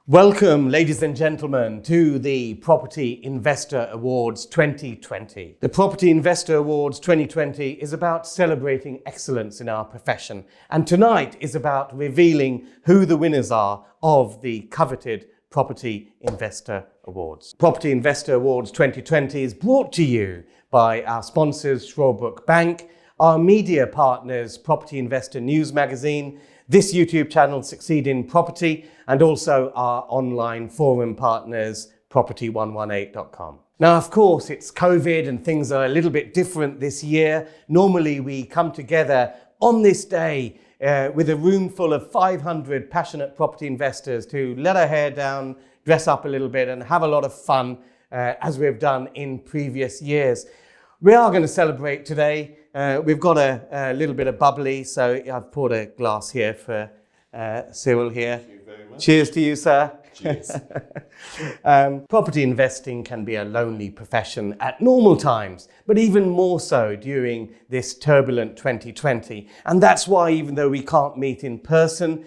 Welcome, ladies and gentlemen, to the Property Investor Awards 2020. The Property Investor Awards 2020 is about celebrating excellence in our profession, and tonight is about revealing who the winners are of the coveted Property Investor Awards. Property Investor Awards 2020 is brought to you by our sponsors, Strawbrook Bank, our media partners, Property Investor News Magazine, this YouTube channel, Succeed in Property, and also our online forum partners, property118.com. Now, of course, it's COVID and things are a little bit different this year. Normally, we come together on this day with a room full of 500 passionate property investors to let our hair down, dress up a little bit, and have a lot of fun, as we've done in previous years. We are going to celebrate today. We've got a little bit of bubbly, so I've poured a glass here for Cyril here. Thank you very much. Cheers to you, sir. Cheers. Property investing can be a lonely profession at normal times, but even more so during this turbulent 2020. And that's why, even though we can't meet in person,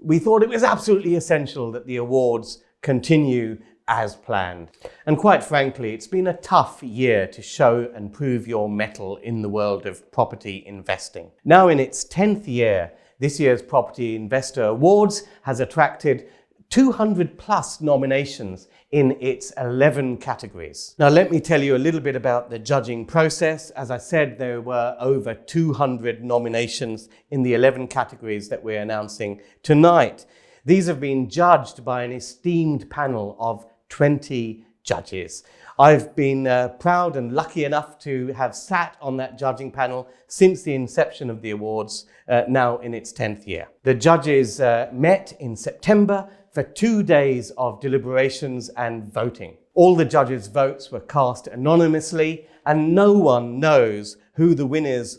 we thought it was absolutely essential that the awards continue as planned. And quite frankly, it's been a tough year to show and prove your mettle in the world of property investing. Now in its 10th year, this year's Property Investor Awards has attracted 200 plus nominations in its 11 categories. Now let me tell you a little bit about the judging process. As I said, there were over 200 nominations in the 11 categories that we're announcing tonight. These have been judged by an esteemed panel of 20 judges. I've been proud and lucky enough to have sat on that judging panel since the inception of the awards, now in its 10th year. The judges met in September for 2 days of deliberations and voting. All the judges' votes were cast anonymously, and no one knows who the winners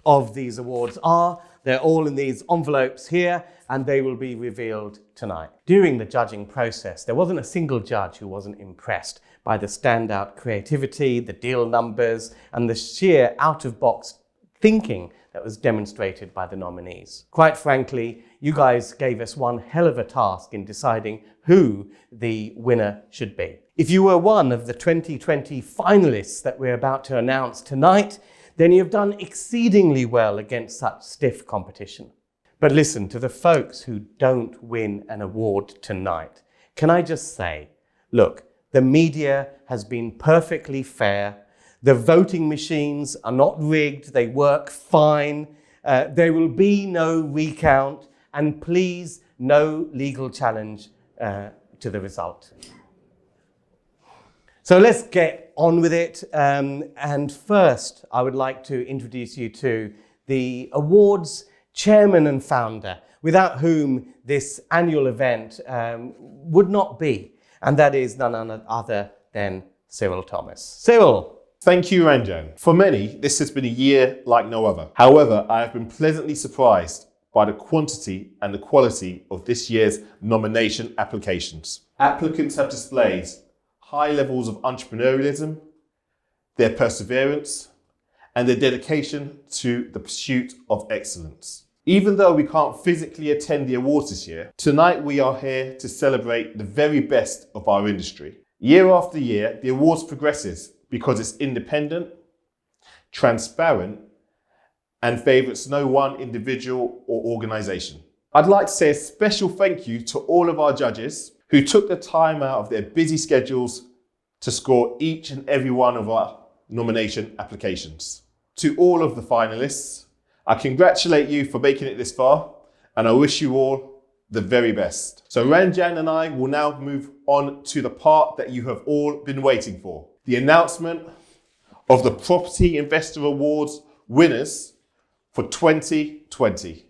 of these awards are. They're all in these envelopes here, and they will be revealed tonight. During the judging process, there wasn't a single judge who wasn't impressed by the standout creativity, the deal numbers, and the sheer out-of-box thinking that was demonstrated by the nominees. Quite frankly, you guys gave us one hell of a task in deciding who the winner should be. If you were one of the 2020 finalists that we're about to announce tonight, then you've done exceedingly well against such stiff competition. But listen, to the folks who don't win an award tonight, can I just say, look, the media has been perfectly fair. The voting machines are not rigged. They work fine. There will be no recount, and please, no legal challenge to the result. So let's get on with it. And first, I would like to introduce you to the awards chairman and founder, without whom this annual event would not be. And that is none other than Cyril Thomas. Cyril. Thank you, Ranjan. For many, this has been a year like no other. However, I have been pleasantly surprised by the quantity and the quality of this year's nomination applications. Applicants have displayed high levels of entrepreneurialism, their perseverance, and their dedication to the pursuit of excellence. Even though we can't physically attend the awards this year, tonight we are here to celebrate the very best of our industry. Year after year, the awards progresses because it's independent, transparent, and favours no one individual or organisation. I'd like to say a special thank you to all of our judges who took the time out of their busy schedules to score each and every one of our nomination applications. To all of the finalists, I congratulate you for making it this far, and I wish you all the very best. So Ranjan and I will now move on to the part that you have all been waiting for, the announcement of the Property Investor Awards winners for 2020.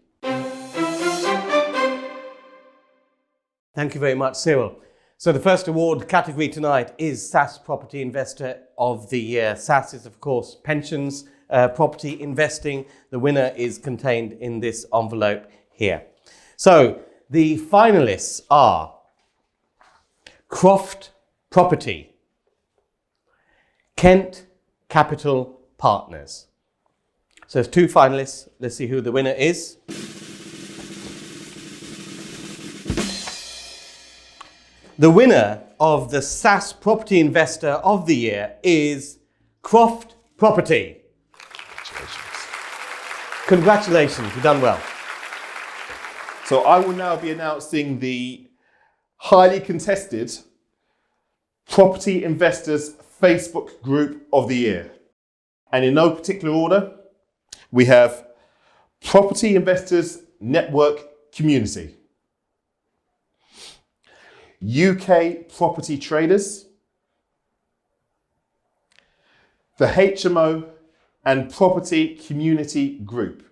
Thank you very much, Cyril. So the first award category tonight is SASS Property Investor of the Year. SASS is, of course, pensions, property investing. The winner is contained in this envelope here. So the finalists are Croft Property, Kent Capital Partners. So there's two finalists. Let's see who the winner is. The winner of the SASS Property Investor of the Year is Croft Property. Congratulations, you've done well. So I will now be announcing the highly contested Property Investors Facebook Group of the Year. And in no particular order, we have Property Investors Network Community, UK Property Traders, the HMO and Property Community Group,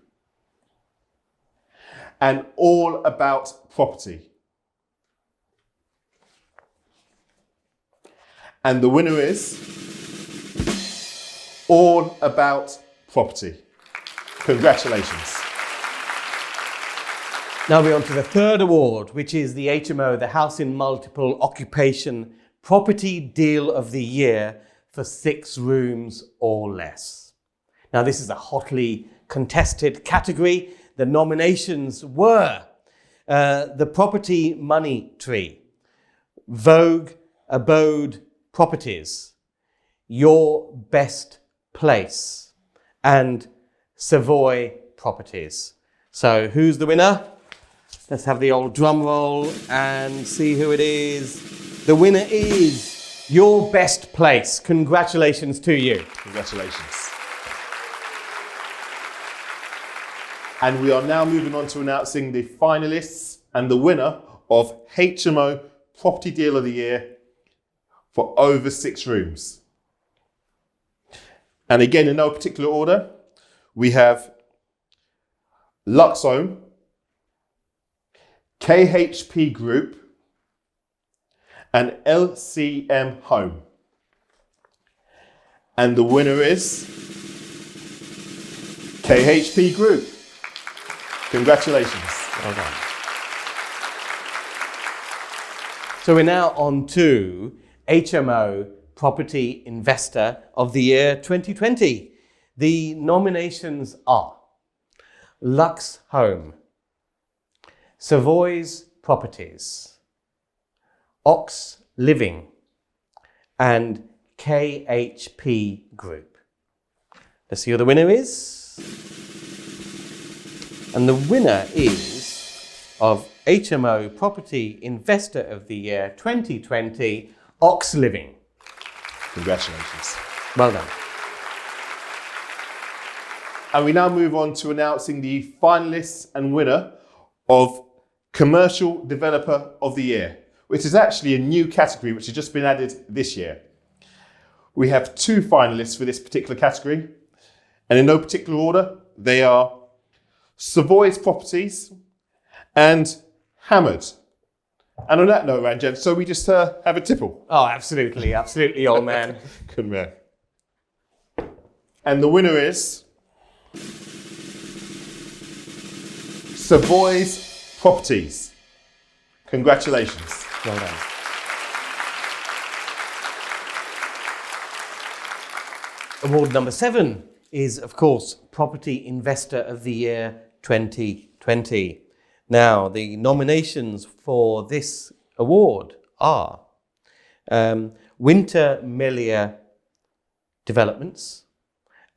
and All About Property. And the winner is All About Property. Congratulations. Now we're on to the third award, which is the HMO, the House in Multiple Occupation Property Deal of the Year for 6 rooms or less. Now this is a hotly contested category. The nominations were the Property Money Tree, Vogue Abode Properties, Your Best Place, and Savoy Properties. So who's the winner? Let's have the old drum roll and see who it is. The winner is Your Best Place. Congratulations to you. Congratulations. And we are now moving on to announcing the finalists and the winner of HMO Property Deal of the Year for over 6 rooms. And again, in no particular order, we have Luxhome, KHP Group, and LCM Home. And the winner is KHP Group. Congratulations. Well done. So we're now on to HMO Property Investor of the Year 2020. The nominations are Lux Home, Savoy's Properties, Ox Living, and KHP Group. Let's see who the winner is. And the winner is of HMO Property Investor of the Year 2020, Ox Living. Congratulations. Well done. And we now move on to announcing the finalists and winner of Commercial Developer of the Year, which is actually a new category which has just been added this year. We have 2 finalists for this particular category, and in no particular order, they are Savoy's Properties and Hammered. And on that note, Ranjan, so we just have a tipple. Oh, absolutely, absolutely, old man. Good man. And the winner is Savoy's Properties. Congratulations. Well done. Award number 7 is, of course, Property Investor of the Year 2020. Now, the nominations for this award are Winter Melia Developments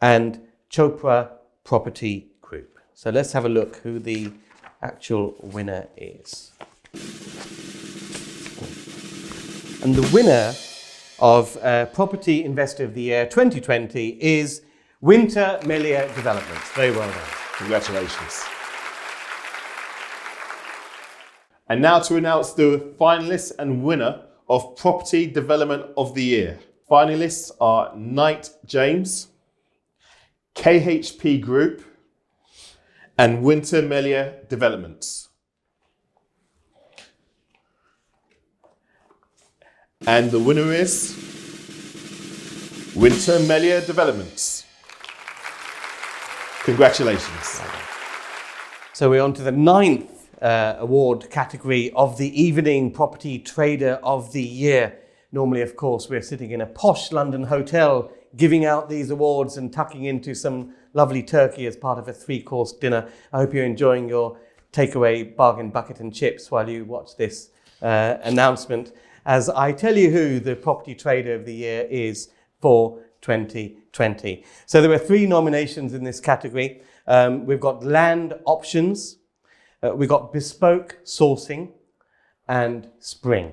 and Chopra Property Group. So let's have a look who the actual winner is. And the winner of Property Investor of the Year 2020 is Winter Melia Developments. Very well done. Congratulations. And now to announce the finalists and winner of Property Development of the Year. Finalists are Knight James, KHP Group, and Winter Melia Developments. And the winner is Winter Melia Developments. Congratulations. So we're on to the 9th award category of the Evening Property Trader of the Year. Normally, of course, we're sitting in a posh London hotel giving out these awards and tucking into some lovely turkey as part of a 3-course dinner. I hope you're enjoying your takeaway bargain bucket and chips while you watch this announcement. as I tell you who the Property Trader of the Year is for 2020. So there were 3 nominations in this category. We've got land options, we've got bespoke sourcing, and spring.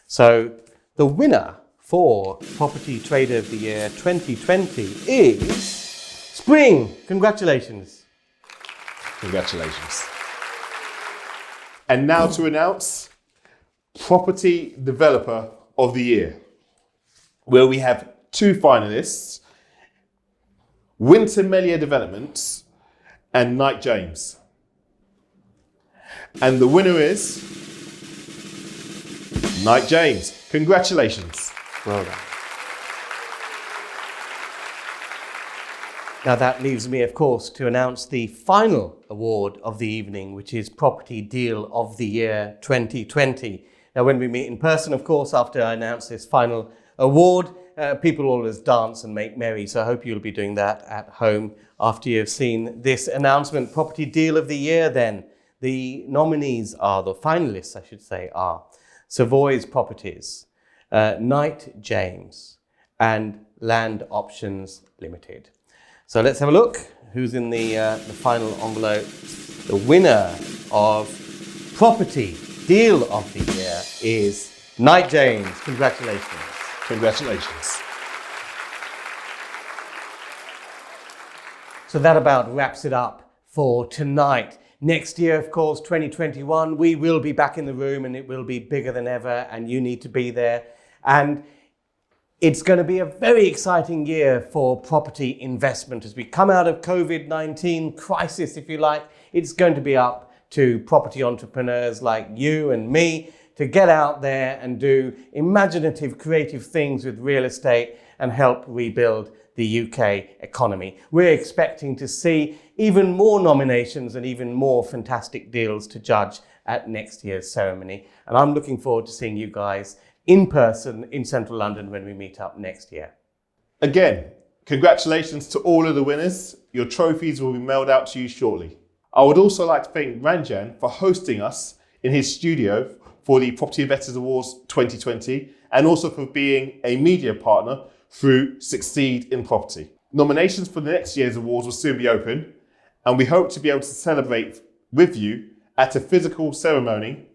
So the winner for Property Trader of the Year 2020 is spring. Congratulations. Congratulations. And now to announce Property Developer of the Year, where we have 2 finalists, Winter Melia Developments and Knight James. And the winner is Knight James. Congratulations. Well done. Now that leaves me, of course, to announce the final award of the evening, which is Property Deal of the Year 2020. Now when we meet in person, of course, after I announce this final award, people always dance and make merry. So I hope you'll be doing that at home after you've seen this announcement. Property Deal of the Year then. The nominees are, the finalists I should say, are Savoy's Properties, Knight James and Land Options Limited. So let's have a look who's in the final envelope. The winner of Property Deal of the Year is Knight James. Congratulations. Congratulations. So that about wraps it up for tonight. Next year, of course, 2021, we will be back in the room and it will be bigger than ever and you need to be there. And it's going to be a very exciting year for property investment. As we come out of COVID-19 crisis, if you like, it's going to be up to property entrepreneurs like you and me to get out there and do imaginative, creative things with real estate and help rebuild the UK economy. We're expecting to see even more nominations and even more fantastic deals to judge at next year's ceremony. And I'm looking forward to seeing you guys in person in central London when we meet up next year. Again, congratulations to all of the winners. Your trophies will be mailed out to you shortly. I would also like to thank Ranjan for hosting us in his studio for the Property Investors Awards 2020 and also for being a media partner through Succeed in Property. Nominations for the next year's awards will soon be open and we hope to be able to celebrate with you at a physical ceremony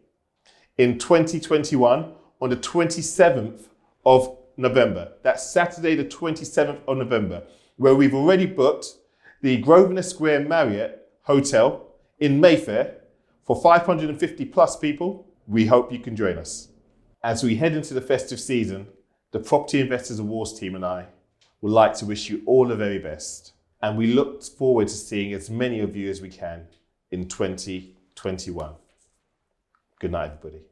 in 2021 on the 27th of November. That's Saturday the 27th of November, where we've already booked the Grosvenor Square Marriott Hotel in Mayfair for 550 plus people. We hope you can join us. As we head into the festive season, the Property Investors Awards team and I would like to wish you all the very best. And we look forward to seeing as many of you as we can in 2021. Good night, everybody.